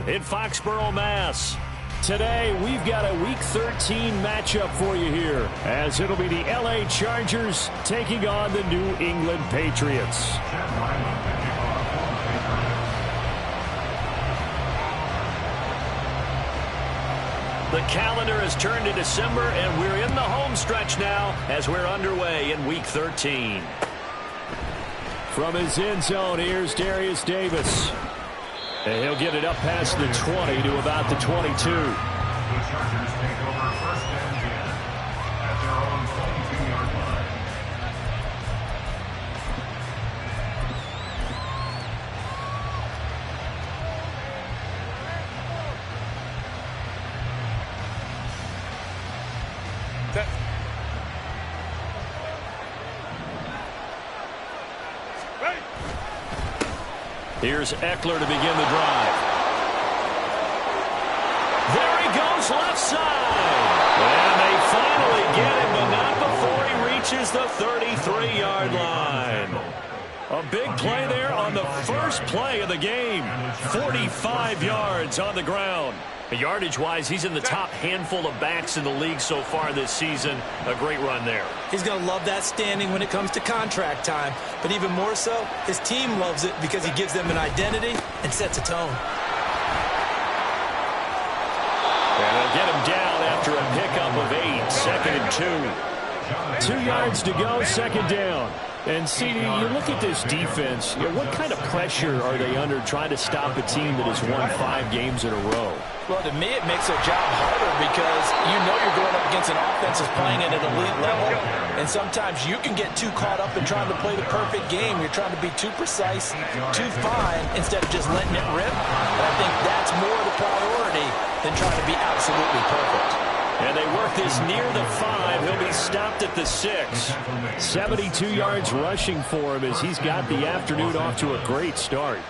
in Foxborough, Mass. Today, we've got a Week 13 matchup for you here, as it'll be the LA Chargers taking on the New England Patriots. The calendar has turned to December, and we're in the home stretch now as we're underway in Week 13. From his end zone, here's Darius Davis. And he'll get it up past the 20 to about the 22. The Chargers take over first and 10 at their own 22-yard line. Here's Eckler to begin the drive. There he goes, left side. And they finally get him, but not before he reaches the 33-yard line. A big play there on the first play of the game. 45 yards on the ground. Yardage-wise, he's in the top handful of backs in the league so far this season. A great run there. He's going to love that standing when it comes to contract time. But even more so, his team loves it because he gives them an identity and sets a tone. And they'll get him down after a pickup of 8. Second and 2. 2 yards to go, second down. And, CD, you look at this defense, what kind of pressure are they under trying to stop a team that has won 5 games in a row? Well, to me, it makes their job harder because you know you're going up against an offense that's playing at an elite level, and sometimes you can get too caught up in trying to play the perfect game. You're trying to be too precise, too fine, instead of just letting it rip. And I think that's more the priority than trying to be absolutely perfect. And they work this near the 5. He'll be stopped at the 6. 72 yards rushing for him as he's got the afternoon off to a great start.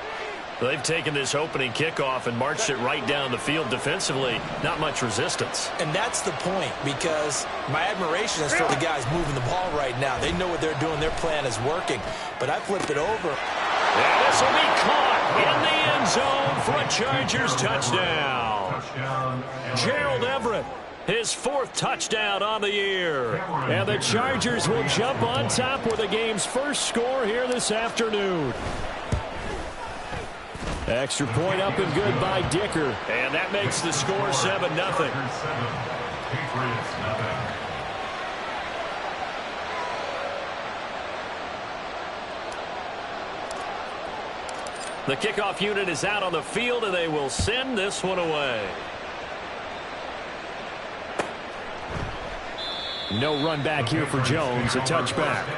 They've taken this opening kickoff and marched it right down the field defensively. Not much resistance. And that's the point, because my admiration is for the guys moving the ball right now. They know what they're doing. Their plan is working. But I flip it over. And this will be caught in the end zone for a Chargers touchdown. Gerald Everett, his 4th touchdown on the year. And the Chargers will jump on top with the game's first score here this afternoon. Extra point up and good by Dicker. And that makes the score 7-0. The kickoff unit is out on the field, and they will send this one away. No run back here for Jones, a touchback.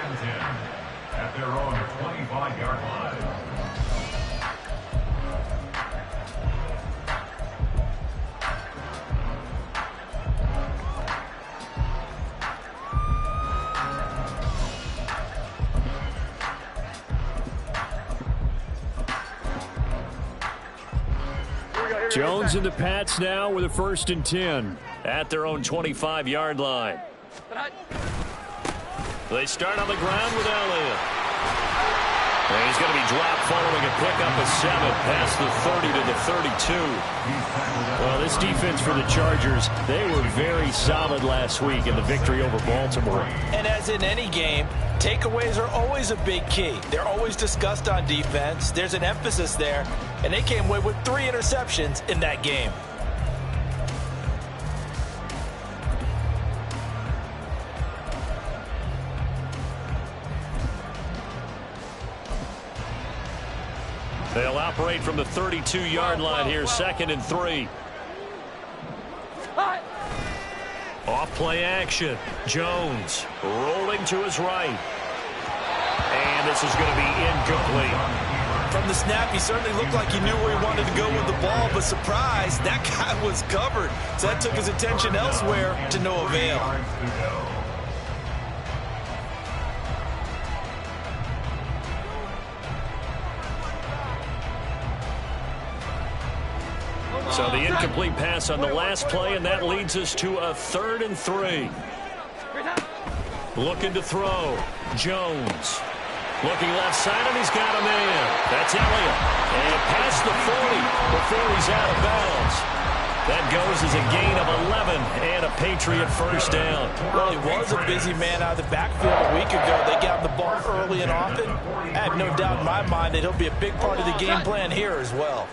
At their own 25-yard line. Jones and the Pats now with a 1st and 10 at their own 25-yard line. They start on the ground with Elliott. And he's going to be dropped following a pickup of 7 past the 30 to the 32. Well, this defense for the Chargers, they were very solid last week in the victory over Baltimore. And as in any game, takeaways are always a big key. They're always discussed on defense. There's an emphasis there, and they came away with 3 interceptions in that game. They'll operate from the 32-yard line here, 2nd and 3. Off play action. Jones rolling to his right. And this is going to be incomplete. From the snap, he certainly looked like he knew where he wanted to go with the ball, but surprise, that guy was covered. So that took his attention elsewhere to no avail. So the incomplete pass on the last play, and that leads us to a 3rd and 3. Looking to throw. Jones. Looking left side, and he's got a man. That's Elliott. And past the 40 before he's out of bounds. That goes as a gain of 11 and a Patriot first down. Well, he was a busy man out of the backfield a week ago. They got him the ball early and often. I have no doubt in my mind that he'll be a big part of the game plan here as well.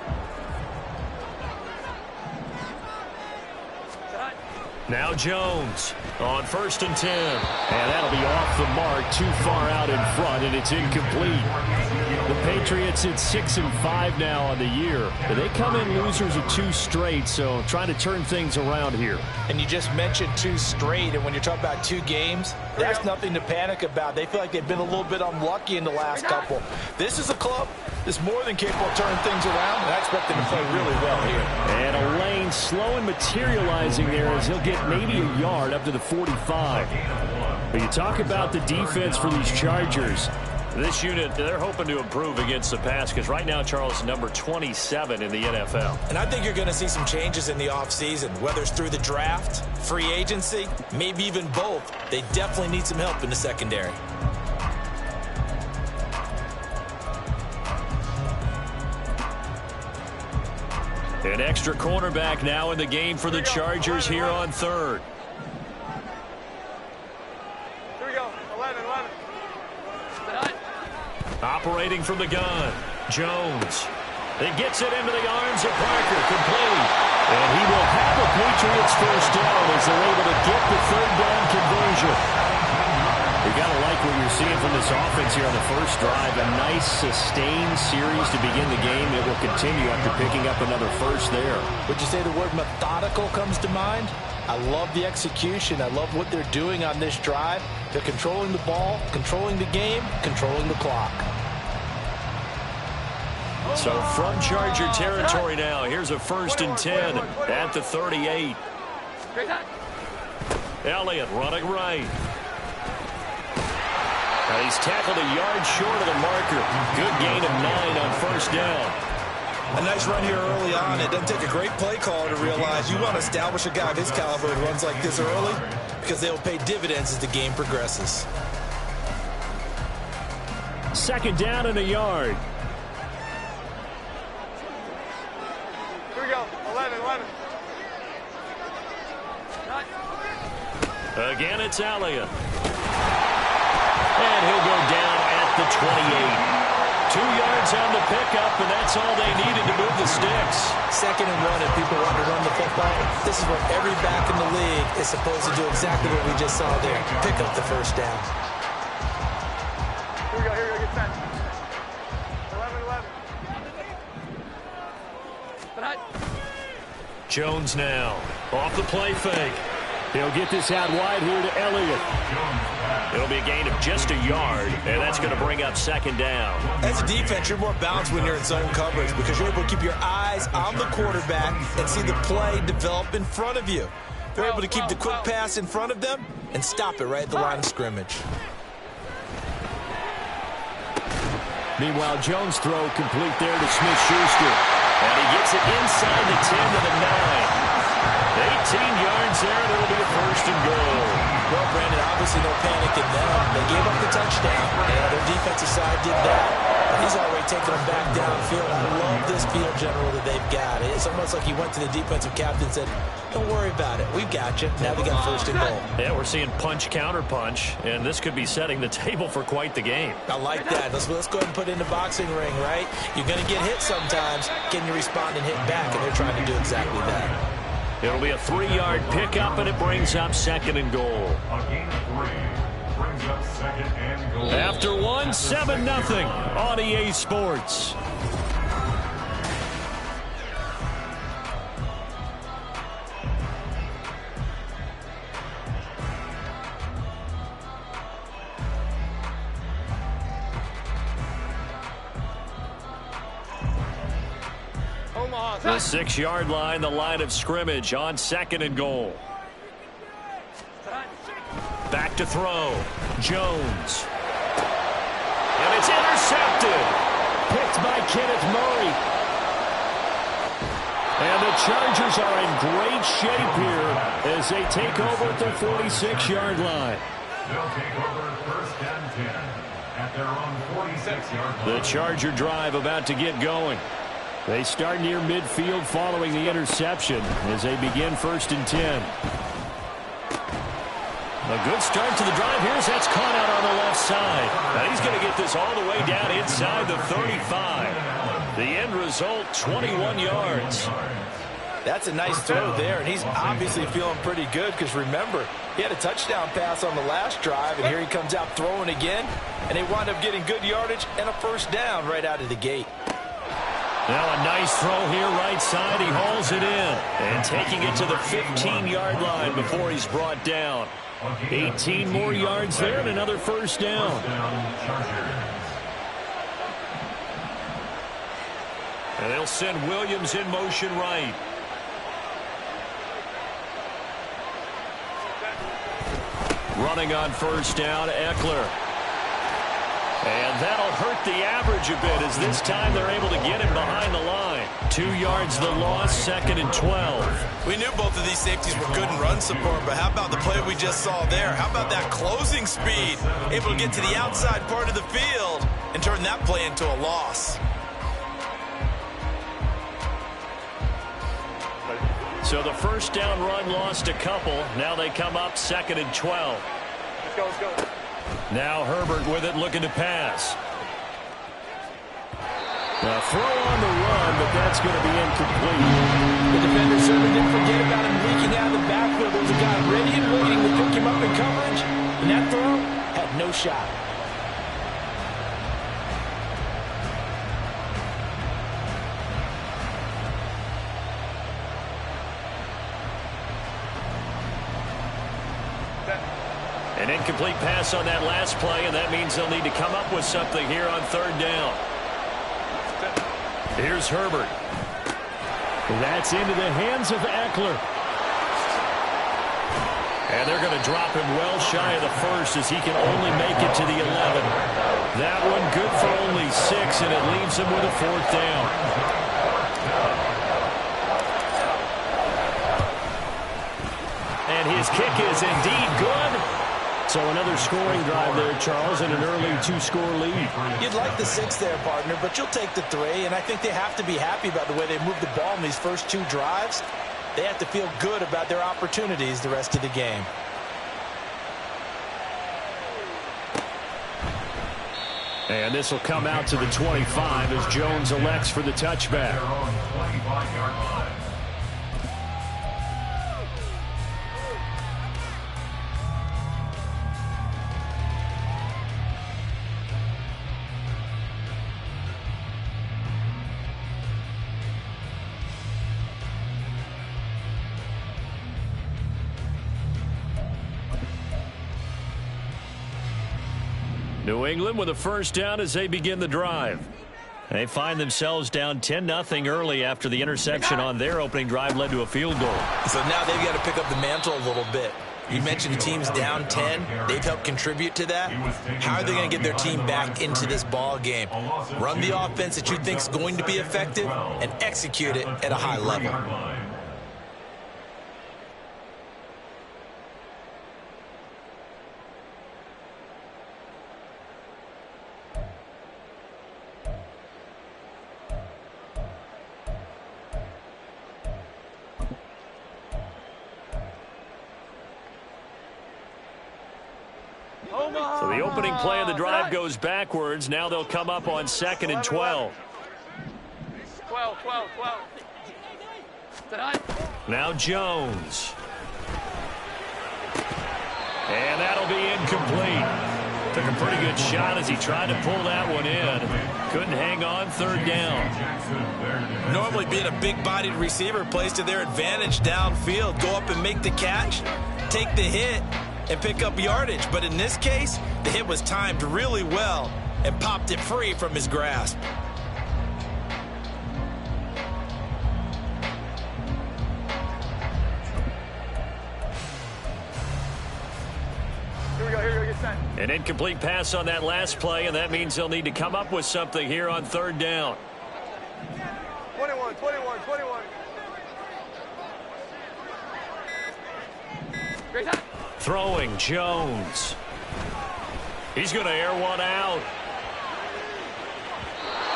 Now Jones on 1st and 10. And that'll be off the mark, too far out in front, and it's incomplete. The Patriots at 6-5 now on the year. They come in losers of 2 straight, so trying to turn things around here. And you just mentioned 2 straight, and when you're talking about 2 games, that's nothing to panic about. They feel like they've been a little bit unlucky in the last couple. This is a club that's more than capable of turning things around, and I expect them to play really well here. And a lane slow and materializing there as he'll get maybe a yard up to the 45. But you talk about the defense for these Chargers. This unit, they're hoping to improve against the pass because right now, Charles, number 27 in the NFL. And I think you're going to see some changes in the offseason, whether it's through the draft, free agency, maybe even both. They definitely need some help in the secondary. An extra cornerback now in the game for the Chargers here on 3rd. Here we go. 11. Operating from the gun, Jones. He gets it into the arms of Parker, complete. And he will have the Patriots first down as they're able to get the 3rd down conversion. You got to like what you're seeing from this offense here on the first drive. A nice, sustained series to begin the game. It will continue after picking up another first there. Would you say the word methodical comes to mind? I love the execution. I love what they're doing on this drive. They're controlling the ball, controlling the game, controlling the clock. So from Charger territory now, here's a 1st and 10 at the 38. Elliott running right. He's tackled a yard short of the marker. Good gain of 9 on 1st down. A nice run here early on. It doesn't take a great play caller to realize you want to establish a guy of his caliber who runs like this early because they will pay dividends as the game progresses. 2nd down and a yard. Here we go. 11. Again, it's Elliott. And he'll go down at the 28. 2 yards on the pickup, and that's all they needed to move the sticks. 2nd and 1, if people want to run the football, this is what every back in the league is supposed to do, exactly what we just saw there. Pick up the 1st down. Here we go. Get set. 11. Jones now off the play fake. He'll get this out wide here to Elliott. It'll be a gain of just a yard, and that's going to bring up 2nd down. As a defense, you're more balanced when you're in zone coverage because you're able to keep your eyes on the quarterback and see the play develop in front of you. They're able to keep the quick pass in front of them and stop it right at the line of scrimmage. Meanwhile, Jones' throw complete there to Smith-Schuster. And he gets it inside the 10 to the 9. 18 yards there, and it'll be a 1st and goal. Well, Brandon, obviously no panic in them. They gave up the touchdown. Their defensive side did that. But he's already taken them back downfield. I love this field general that they've got. It's almost like he went to the defensive captain and said, don't worry about it. We've got you. Now they got 1st and goal. Yeah, we're seeing punch, counter punch, and this could be setting the table for quite the game. I like that. Let's go ahead and put it in the boxing ring, right? You're going to get hit sometimes. Can you respond and hit back? And they're trying to do exactly that. It'll be a 3-yard pickup, and it brings up 2nd and goal. A gain of 3 brings up 2nd and goal. After 1, 7-0 on EA Sports. The 6-yard line, the line of scrimmage on 2nd and goal. Back to throw. Jones. And it's intercepted. Picked by Kenneth Murray. And the Chargers are in great shape here as they take over at the 46-yard line. They'll take over 1st and 10. at their own 46-yard line. The Charger drive about to get going. They start near midfield following the interception as they begin 1st and 10. A good start to the drive. Here's that's caught out on the left side. Now he's going to get this all the way down inside the 35. The end result, 21 yards. That's a nice throw there, and he's obviously feeling pretty good because, remember, he had a touchdown pass on the last drive, and here he comes out throwing again, and they wind up getting good yardage and a 1st down right out of the gate. Now a nice throw here right side. He hauls it in and taking it to the 15-yard line before he's brought down. 18 more yards there and another 1st down. And they'll send Williams in motion right. Running on 1st down, Ekeler. And that'll hurt the average a bit as this time they're able to get him behind the line. 2 yards the loss, 2nd and 12. We knew both of these safeties were good in run support, but how about the play we just saw there? How about that closing speed? Able to get to the outside part of the field and turn that play into a loss. So the 1st down run lost a couple. Now they come up 2nd and 12. Let's go, let's go. Now Herbert with it, looking to pass. A throw on the run, but that's going to be incomplete. The defender certainly didn't forget about him leaking out of the backfield. There was a guy ready and waiting to pick him up in coverage, and that throw had no shot. An incomplete pass on that last play, and that means they'll need to come up with something here on 3rd down. Here's Herbert. That's into the hands of Ekeler. And they're going to drop him well shy of the 1st as he can only make it to the 11. That one good for only 6, and it leaves him with a 4th down. And his kick is indeed good. So another scoring drive there, Charles, and an early 2-score lead. You'd like the 6 there, partner, but you'll take the 3, and I think they have to be happy about the way they moved the ball in these first 2 drives. They have to feel good about their opportunities the rest of the game. And this will come out to the 25 as Jones elects for the touchback. New England with a 1st down as they begin the drive. They find themselves down 10-0 early after the interception on their opening drive led to a field goal. So now they've got to pick up the mantle a little bit. You mentioned the team's down 10. They've helped contribute to that. How are they going to get their team back into this ball game? Run the offense that you think is going to be effective and execute it at a high level. So the opening play of the drive goes backwards. Now they'll come up on 2nd and 12. 12. Now Jones. And that'll be incomplete. Took a pretty good shot as he tried to pull that one in. Couldn't hang on, 3rd down. Normally being a big-bodied receiver plays to their advantage downfield. Go up and make the catch, take the hit, and pick up yardage. But in this case, the hit was timed really well and popped it free from his grasp. Here we go, get set. An incomplete pass on that last play, and that means they'll need to come up with something here on 3rd down. 21. Great time. Throwing Jones. He's going to air one out.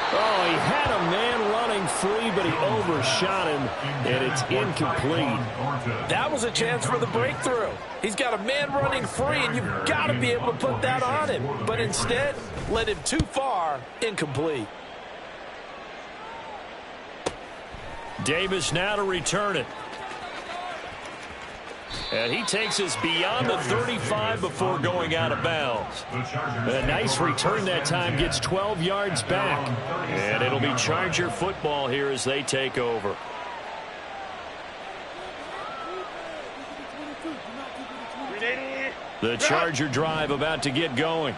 Oh, he had a man running free, but he overshot him, and it's incomplete. That was a chance for the breakthrough. He's got a man running free, and you've got to be able to put that on him. But instead, led him too far, incomplete. Davis now to return it. And he takes us beyond the 35 before going out of bounds. A nice return that time, gets 12 yards back. And it'll be Charger football here as they take over. The Charger drive about to get going.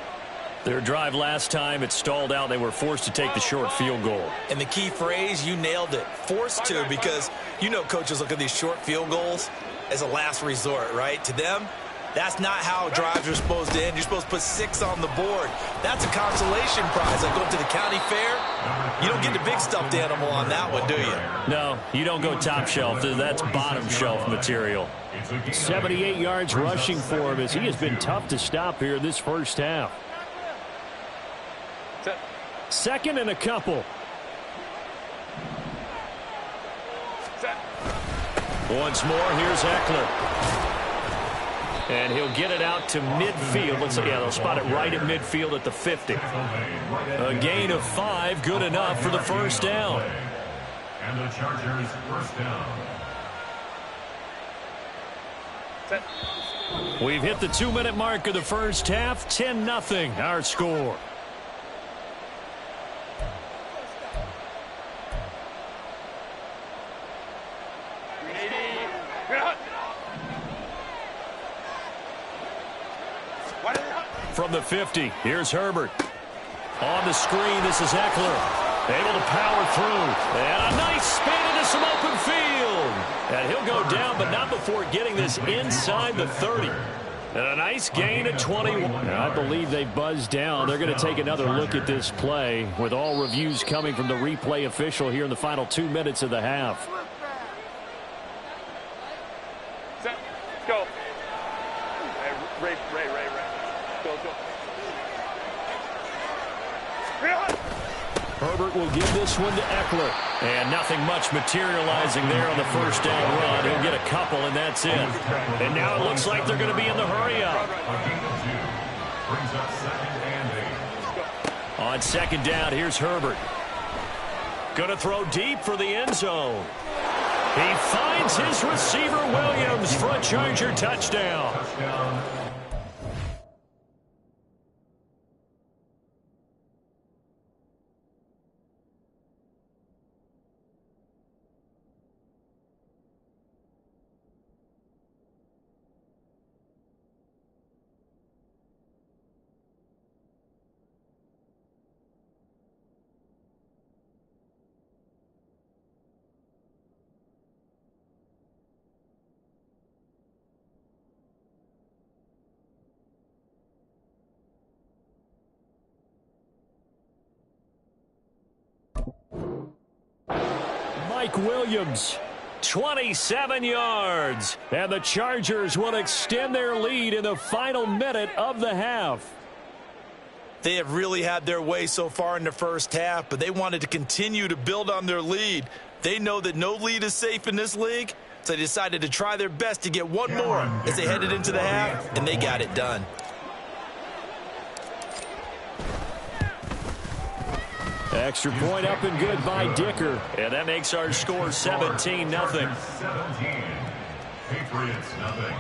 Their drive last time, it stalled out. They were forced to take the short field goal. And the key phrase, you nailed it. Forced to, because you know coaches look at these short field goals as a last resort, right? To them, that's not how drives are supposed to end. You're supposed to put 6 on the board. That's a consolation prize. Like going to the county fair, you don't get the big stuffed animal on that one, do you? No, you don't go top shelf. That's bottom shelf material. 78 yards rushing for him as he has been tough to stop here this first half. Second and a couple. Once more, here's Eckler. And he'll get it out to midfield. Let's see, yeah, they'll spot it right at midfield at the 50. A gain of 5, good enough for the first down. And the Chargers first down. We've hit the 2-minute mark of the first half. 10-0, our score. From the 50, here's Herbert. On the screen, this is Eckler. Able to power through. And a nice spin into some open field. And he'll go down, but not before getting this inside the 30. And a nice gain at 21. I believe they buzzed down. They're going to take another look at this play, with all reviews coming from the replay official here in the final 2 minutes of the half. Set. Go. Ray. Go. Herbert will give this one to Eckler. And nothing much materializing there on the first down run. He'll get a couple, and that's it. And now it looks like they're going to be in the hurry-up. On second down, here's Herbert. Going to throw deep for the end zone. He finds his receiver, Williams, for a Charger touchdown. Mike Williams, 27 yards. And the Chargers will extend their lead in the final minute of the half. They have really had their way so far in the first half, but they wanted to continue to build on their lead. They know that no lead is safe in this league, so they decided to try their best to get one more as they headed into the half, and they got it done. Extra point up and good by Dicker. And that makes our score 17-0. 17. Patriots, nothing.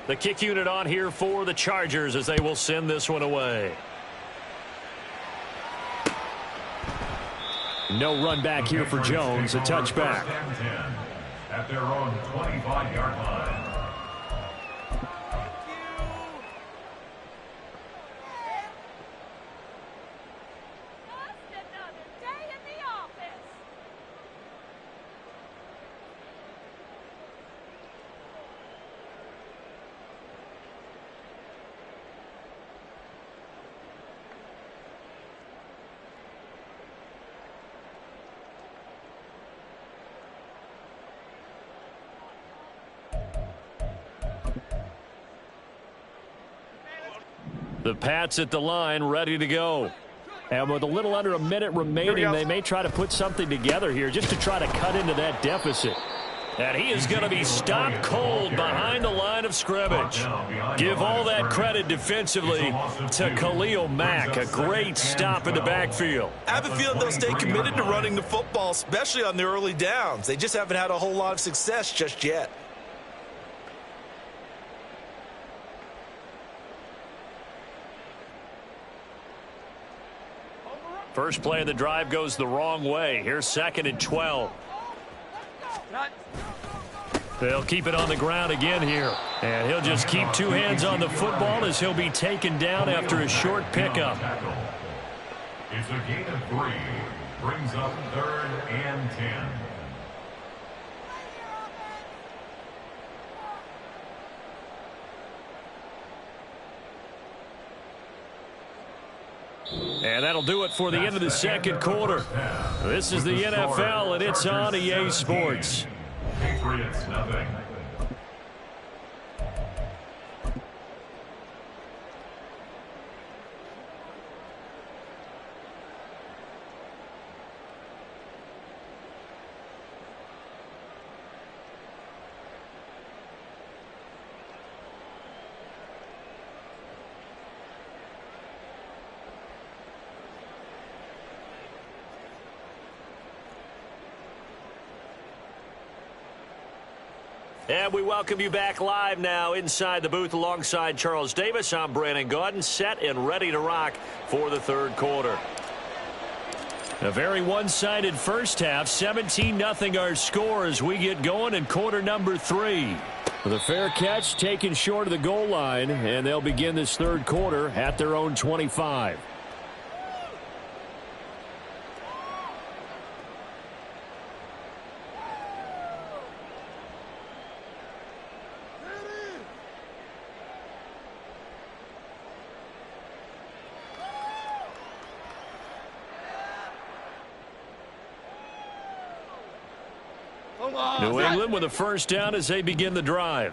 The kick unit on here for the Chargers as they will send this one away. No run back here for Jones, a touchback. At their own 25-yard line. The Pats at the line, ready to go. And with a little under a minute remaining, they may try to put something together here just to try to cut into that deficit. And he is going to be stopped cold behind the line of scrimmage. Give all that credit defensively to Khalil Mack. A great stop in the backfield. I have a feeling they'll stay committed to running the football, especially on the early downs. They just haven't had a whole lot of success just yet. First play of the drive goes the wrong way. Here's 2nd and 12. They'll keep it on the ground again here. And he'll just keep two hands on the football as he'll be taken down after a short pickup. It's a gain of 3. Brings up 3rd and 10. And that'll do it for the end of the second quarter. This is the NFL, and it's on EA Sports. Patriots, nothing. And we welcome you back live now inside the booth alongside Charles Davis. I'm Brandon Gaudin, set and ready to rock for the third quarter. A very one-sided first half, 17-0 our score as we get going in quarter number 3. The fair catch taken short of the goal line, and they'll begin this third quarter at their own 25. New England with a first down as they begin the drive.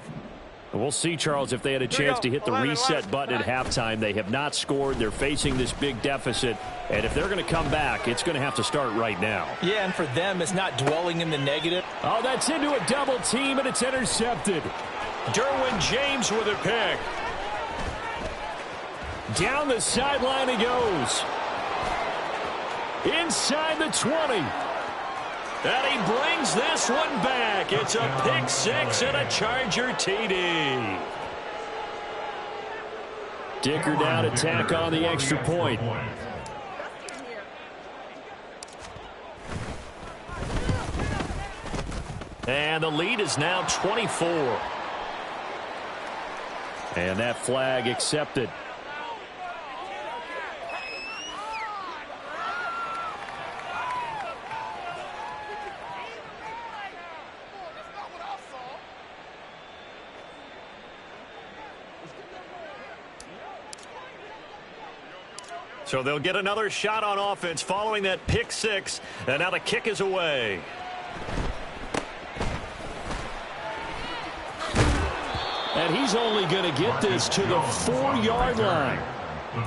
We'll see, Charles, if they had a chance to hit the reset button at halftime. They have not scored. They're facing this big deficit. And if they're going to come back, it's going to have to start right now. Yeah, and for them, it's not dwelling in the negative. Oh, that's into a double team, and it's intercepted. Derwin James with a pick. Down the sideline he goes. Inside the 20. And he brings this one back. It's a pick six and a Charger TD. Dicker down to tack on the extra point. And the lead is now 24. And that flag accepted. So they'll get another shot on offense following that pick six. And now the kick is away. And he's only going to get this to the 4-yard line.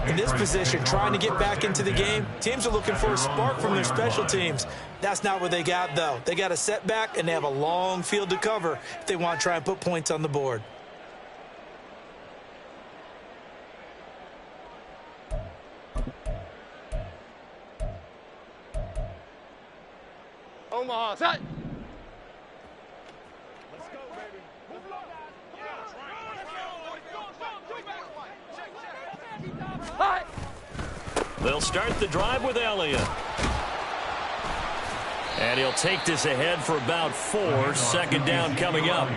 In this position, trying to get back into the game, teams are looking for a spark from their special teams. That's not what they got, though. They got a setback, and they have a long field to cover if they want to try and put points on the board. Omaha, set. They'll start the drive with Elliott. And he'll take this ahead for about 4. Second down coming up.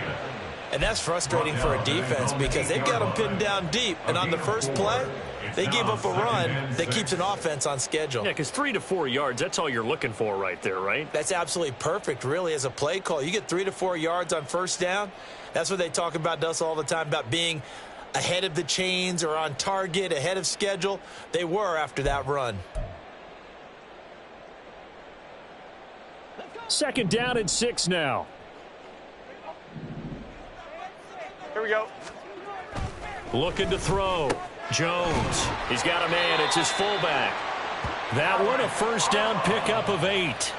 And that's frustrating for a defense because they've got them pinned down deep. And on the first play, they gave up a run that keeps an offense on schedule. Yeah, because 3 to 4 yards, that's all you're looking for right there, right? That's absolutely perfect, really, as a play call. You get 3 to 4 yards on first down. That's what they talk about us all the time, about being ahead of the chains or on target, ahead of schedule. They were after that run. Second down and 6 now. Here we go. Looking to throw. Jones, he's got a man. It's his fullback. That one, a first down pickup of 8.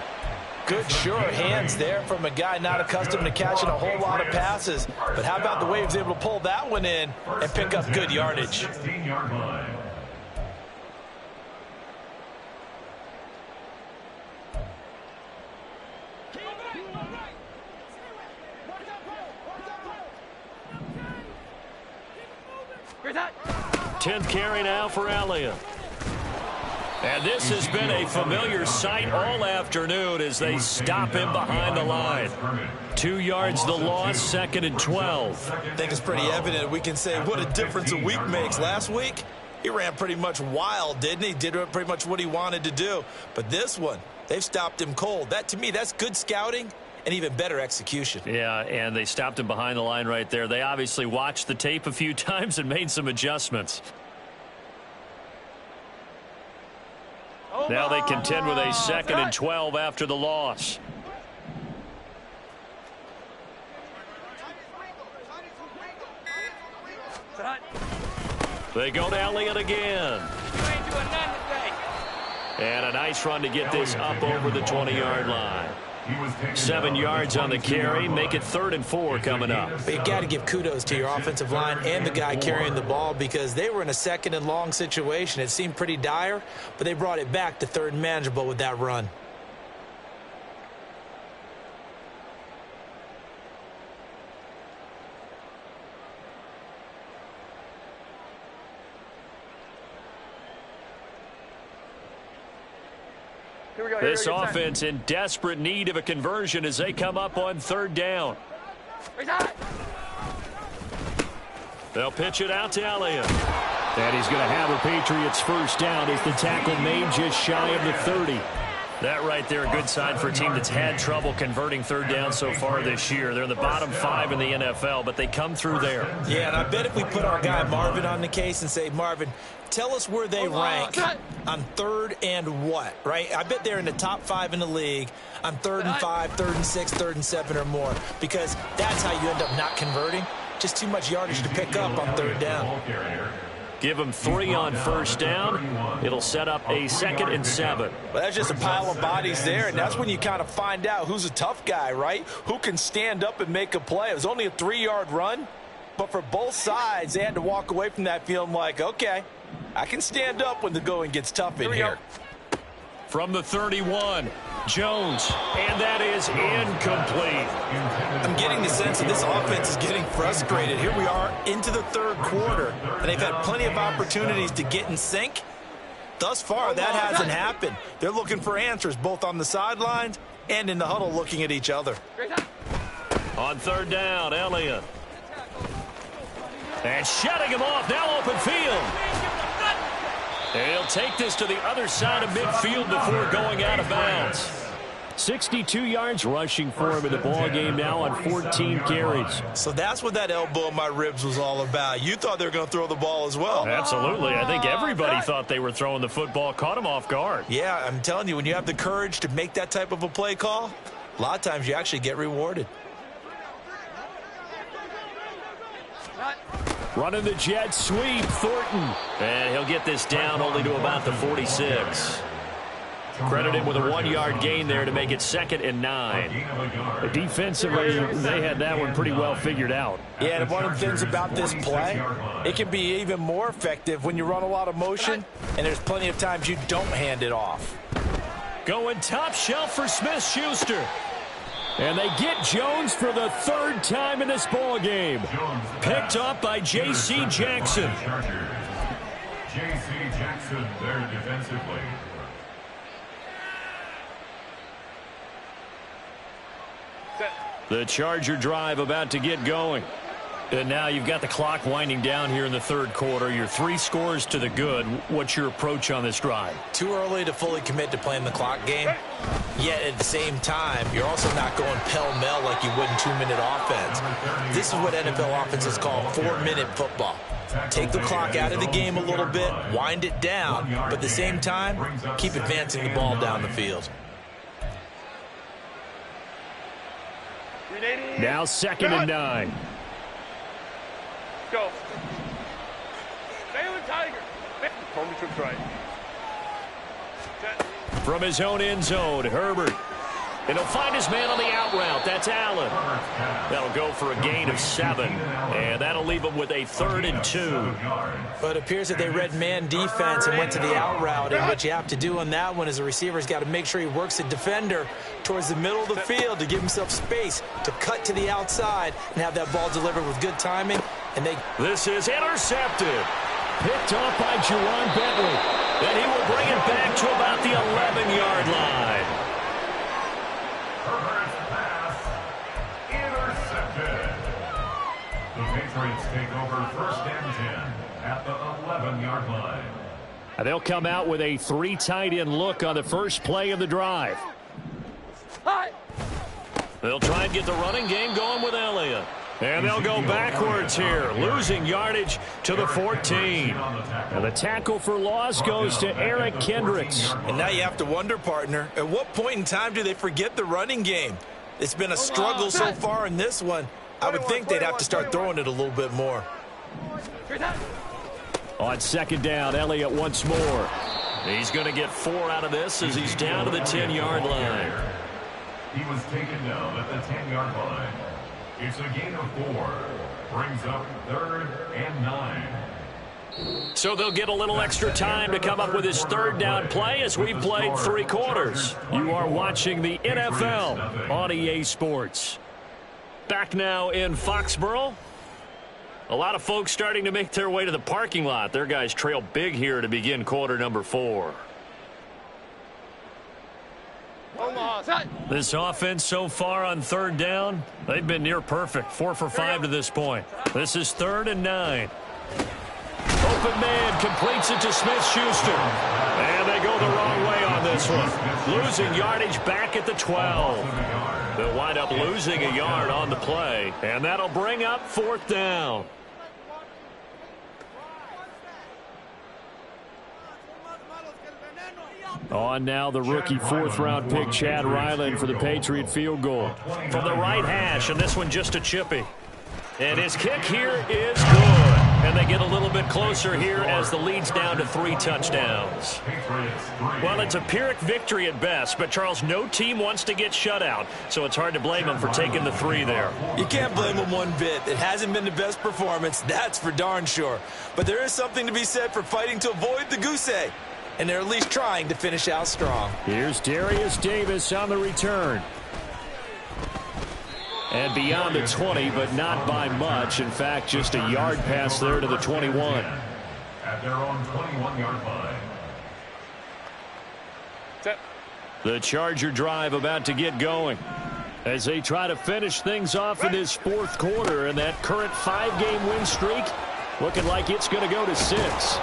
Good, sure hands there from a guy not accustomed to catching a whole lot of passes. But how about the way he was able to pull that one in and pick up good yardage? 16-yard line. Tenth carry now for Elliott. And this has been a familiar sight all afternoon as they stop him behind the line. 2 yards the loss, 2nd and 12. I think it's pretty evident. We can say what a difference a week makes. Last week, he ran pretty much wild, didn't he? Did pretty much what he wanted to do. But this one, they've stopped him cold. That, to me, that's good scouting and even better execution. Yeah, and they stopped him behind the line right there. They obviously watched the tape a few times and made some adjustments. Now they contend with a 2nd and 12 after the loss. They go to Elliott again. And a nice run to get this up over the 20-yard line. 7 yards on the carry, make it 3rd and 4 coming up. But you got to give kudos to your offensive line and the guy carrying the ball because they were in a 2nd and long situation. It seemed pretty dire, but they brought it back to 3rd and manageable with that run. This offense in desperate need of a conversion as they come up on 3rd down. They'll pitch it out to Elliott. And he's going to have a Patriots first down as the tackle made just shy of the 30. That right there, a good sign for a team that's had trouble converting 3rd down so far this year. They're in the bottom 5 in the NFL, but they come through there. Yeah, and I bet if we put our guy Marvin on the case and say, Marvin, tell us where they rank on 3rd and what, right? I bet they're in the top 5 in the league on 3rd and 5, 3rd and 6, 3rd and 7 or more because that's how you end up not converting. Just too much yardage to pick up on 3rd down. Give them 3 on first down. It'll set up a 2nd and 7. Well, that's just a pile of bodies there, and that's when you kind of find out who's a tough guy, right? Who can stand up and make a play. It was only a 3-yard run, but for both sides, they had to walk away from that feeling like, okay, I can stand up when the going gets tough in here. From the 31, Jones, and that is incomplete. I'm getting the sense that this offense is getting frustrated. Here we are into the 3rd quarter, and they've had plenty of opportunities to get in sync. Thus far, that hasn't happened. They're looking for answers both on the sidelines and in the huddle looking at each other. On 3rd down, Elliott. And shutting him off, now open field. And he'll take this to the other side of midfield before going out of bounds. 62 yards rushing for him in the ball game now on 14 carries. So that's what that elbow in my ribs was all about. You thought they were going to throw the ball as well. Absolutely. I think everybody thought they were throwing the football, caught him off guard. Yeah, I'm telling you, when you have the courage to make that type of a play call, a lot of times you actually get rewarded. Running the jet sweep, Thornton. And he'll get this down only to about the 46. Credited with a 1-yard gain there to make it 2nd and 9. Defensively, they had that one pretty well figured out. Yeah, and one of the things about this play, it can be even more effective when you run a lot of motion, and there's plenty of times you don't hand it off. Going top shelf for Smith-Schuster. And they get Jones for the 3rd time in this ball game. Picked up by J.C. Jackson. J.C. Jackson there defensively. The Charger drive about to get going. And now you've got the clock winding down here in the 3rd quarter. You're 3 scores to the good. What's your approach on this drive? Too early to fully commit to playing the clock game. Yet at the same time, you're also not going pell-mell like you would in 2-minute offense. This is what NFL offenses call 4-minute football. Take the clock out of the game a little bit, wind it down, but at the same time, keep advancing the ball down the field. Now 2nd and 9. Go. Stay on tight. Home trips right. Set. From his own end zone, Herbert. And he'll find his man on the out route. That's Allen. That'll go for a gain of 7. And that'll leave him with a 3rd and 2. But it appears that they read man defense and went to the out route. And what you have to do on that one is the receiver's got to make sure he works the defender towards the middle of the field to give himself space to cut to the outside and have that ball delivered with good timing. And This is intercepted. Picked off by Juwan Bentley. Then he will bring it back to about the 11-yard line. Herbert's pass intercepted. The Patriots take over 1st and 10 at the 11-yard line. And they'll come out with a 3 tight end look on the first play of the drive. They'll try and get the running game going with Elliott. And they'll go backwards here, losing yardage to the 14. And the tackle for loss goes to Eric Kendricks. And now you have to wonder, partner, at what point in time do they forget the running game? It's been a struggle so far in this one. I would think they'd have to start throwing it a little bit more. On 2nd down, Elliott once more. He's going to get 4 out of this as he's down to the 10-yard line. He was taken down at the 10-yard line. It's a gain of 4. Brings up 3rd and 9. So they'll get a little extra time to come up with his 3rd down play as we played 3 quarters. You are watching the NFL on EA Sports. Back now in Foxborough. A lot of folks starting to make their way to the parking lot. Their guys trail big here to begin quarter number 4. This offense so far on 3rd down, they've been near perfect. 4 for 5 to this point. This is 3rd and 9. Open man completes it to Smith-Schuster. And they go the wrong way on this one. Losing yardage back at the 12. They'll wind up losing a yard on the play. And that'll bring up 4th down. On now the rookie 4th-round pick Chad Ryland for the Patriot field goal. From the right hash, and this one just a chippy. And his kick here is good. And they get a little bit closer here as the lead's down to 3 touchdowns. Well, it's a Pyrrhic victory at best, but Charles, no team wants to get shut out, so it's hard to blame them for taking the 3 there. You can't blame them one bit. It hasn't been the best performance, that's for darn sure. But there is something to be said for fighting to avoid the goose egg. And they're at least trying to finish out strong. Here's Darius Davis on the return. And beyond the 20, but not by much. In fact, just a yard pass there to the 21. At their own 21-yard line. The Charger drive about to get going as they try to finish things off in this 4th quarter. And that current 5-game win streak looking like it's going to go to 6.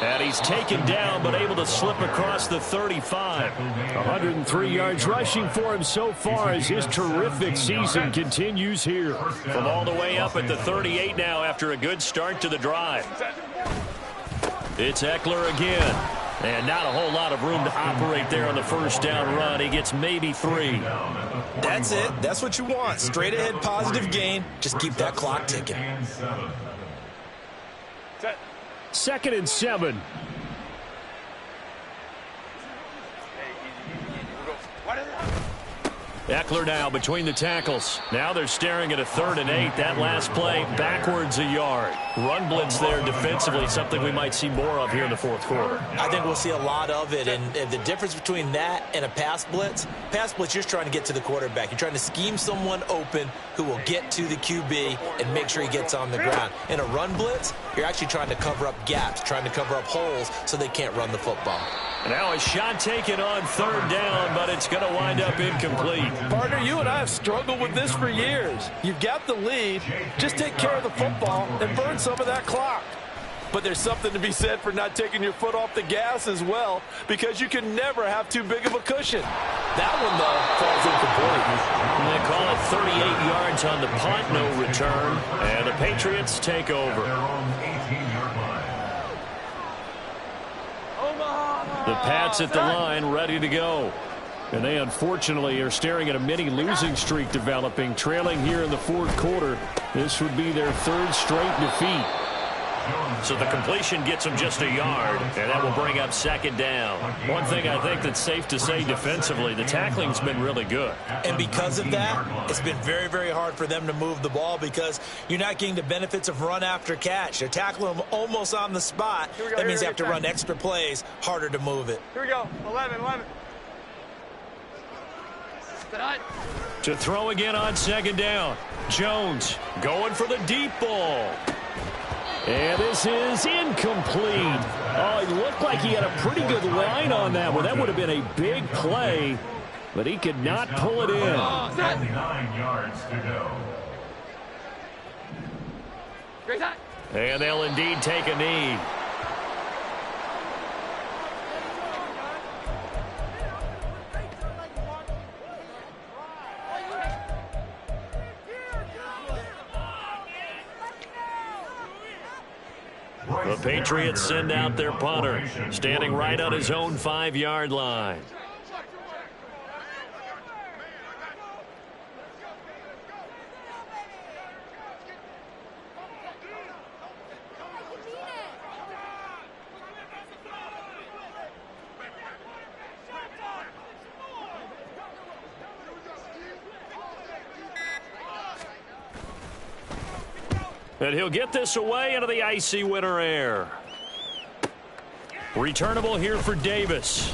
And he's taken down, but able to slip across the 35. 103 yards rushing for him so far as his terrific season continues here. From all the way up at the 38 now after a good start to the drive. It's Eckler again. And not a whole lot of room to operate there on the 1st down run. He gets maybe 3. That's it. That's what you want. Straight ahead positive gain. Just keep that clock ticking. 2nd and 7. Eckler now between the tackles. Now they're staring at a 3rd and 8. That last play backwards a yard. Run blitz there defensively, something we might see more of here in the 4th quarter. I think we'll see a lot of it. And the difference between that and a pass blitz, you're just trying to get to the quarterback. You're trying to scheme someone open who will get to the QB and make sure he gets on the ground. In a run blitz, you're actually trying to cover up gaps, trying to cover up holes so they can't run the football. Now a shot taken on 3rd down, but it's going to wind up incomplete. Partner, you and I have struggled with this for years. You've got the lead. Just take care of the football and burn some of that clock. But there's something to be said for not taking your foot off the gas as well, because you can never have too big of a cushion. That one, though, falls incomplete. And they call it 38 yards on the punt, no return. And the Patriots take over. The Pats at the line, ready to go. And they unfortunately are staring at a mini losing streak developing, trailing here in the 4th quarter. This would be their 3rd straight defeat. So the completion gets him just a yard, and that will bring up second down. One thing I think that's safe to say defensively, the tackling's been really good. And because of that, it's been very, very hard for them to move the ball because you're not getting the benefits of run after catch. They're tackling them almost on the spot. That means they have to run extra plays, harder to move it. Here we go. 11. To throw again on second down. Jones going for the deep ball. And this is incomplete. Oh, it looked like he had a pretty good line on that one. That would have been a big play, but he could not pull it in. 9 yards to go. And they'll indeed take a knee. The Patriots send out their punter, standing right on his own 5-yard line. And he'll get this away into the icy winter air. Returnable here for Davis.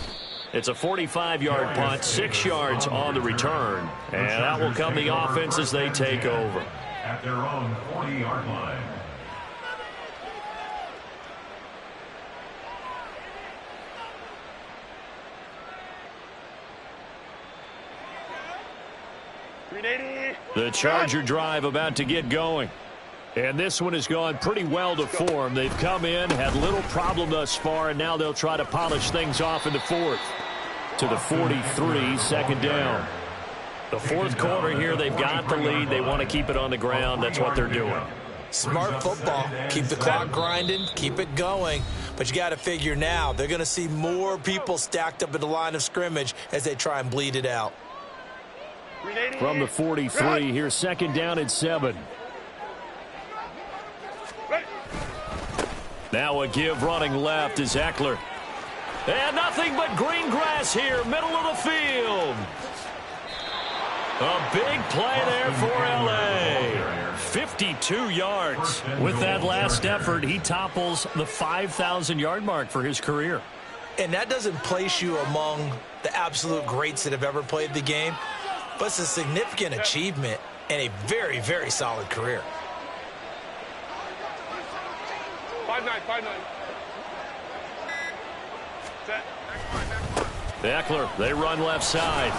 It's a 45-yard punt, 6 yards on the return. And that will come the offense as they take over. At their own 40-yard line. The Charger drive about to get going. And this one has gone pretty well to form. They've come in, had little problem thus far, and now they'll try to polish things off in the fourth. To the 43, second down. The fourth quarter here, they've got the lead. They want to keep it on the ground. That's what they're doing. Smart football. Keep the clock grinding, keep it going. But you got to figure now, they're going to see more people stacked up at the line of scrimmage as they try and bleed it out. From the 43, here's second down and 7. Now a give running left is Eckler. And nothing but green grass here, middle of the field. A big play there for L.A. 52 yards. With that last effort, he topples the 5,000-yard mark for his career. And that doesn't place you among the absolute greats that have ever played the game, but it's a significant achievement and a very, very solid career. 5-9. Set. Eckler, they run left side.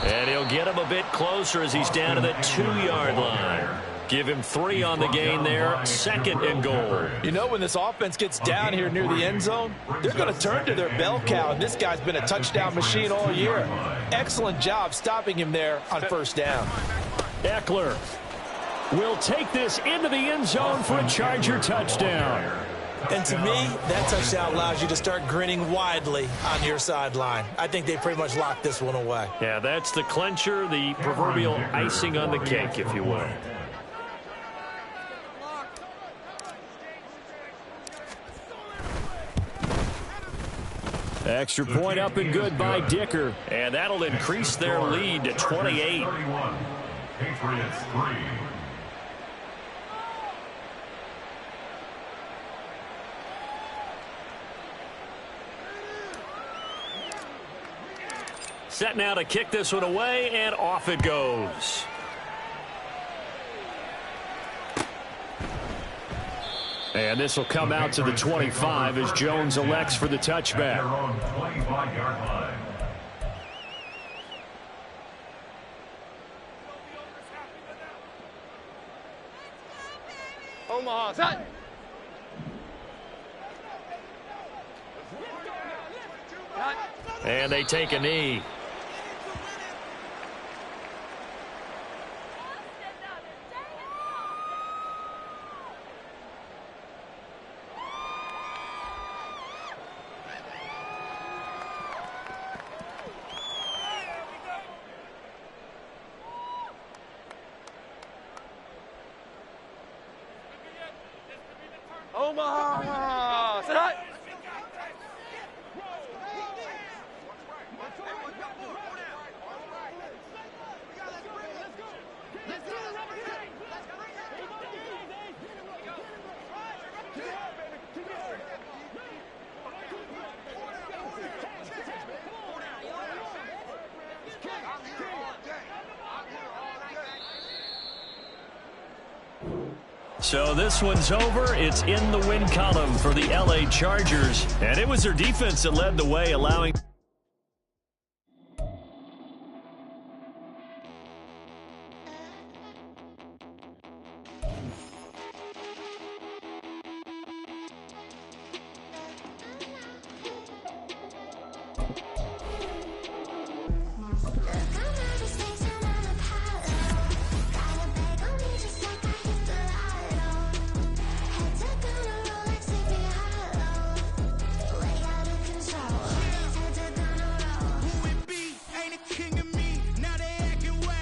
And he'll get him a bit closer as he's down to the 2-yard line. Give him 3 on the gain there, second and goal. You know, when this offense gets down here near the end zone, they're going to turn to their bell cow, and this guy's been a touchdown machine all year. Excellent job stopping him there on first down. Eckler will take this into the end zone for a Charger touchdown. And to me, that touchdown allows you to start grinning widely on your sideline. I think they pretty much locked this one away. Yeah, that's the clincher, the proverbial icing on the cake, if you will. Extra point up and good by Dicker. And that'll increase their lead to 28. 31. Patriots 3. Set now to kick this one away, and off it goes. And this will come out to the 25 as Jones elects for the touchback. Their own 25-yard line. Omaha, set. And they take a knee. Omaha. Sit high. So this one's over. It's in the win column for the LA Chargers. And it was their defense that led the way, allowing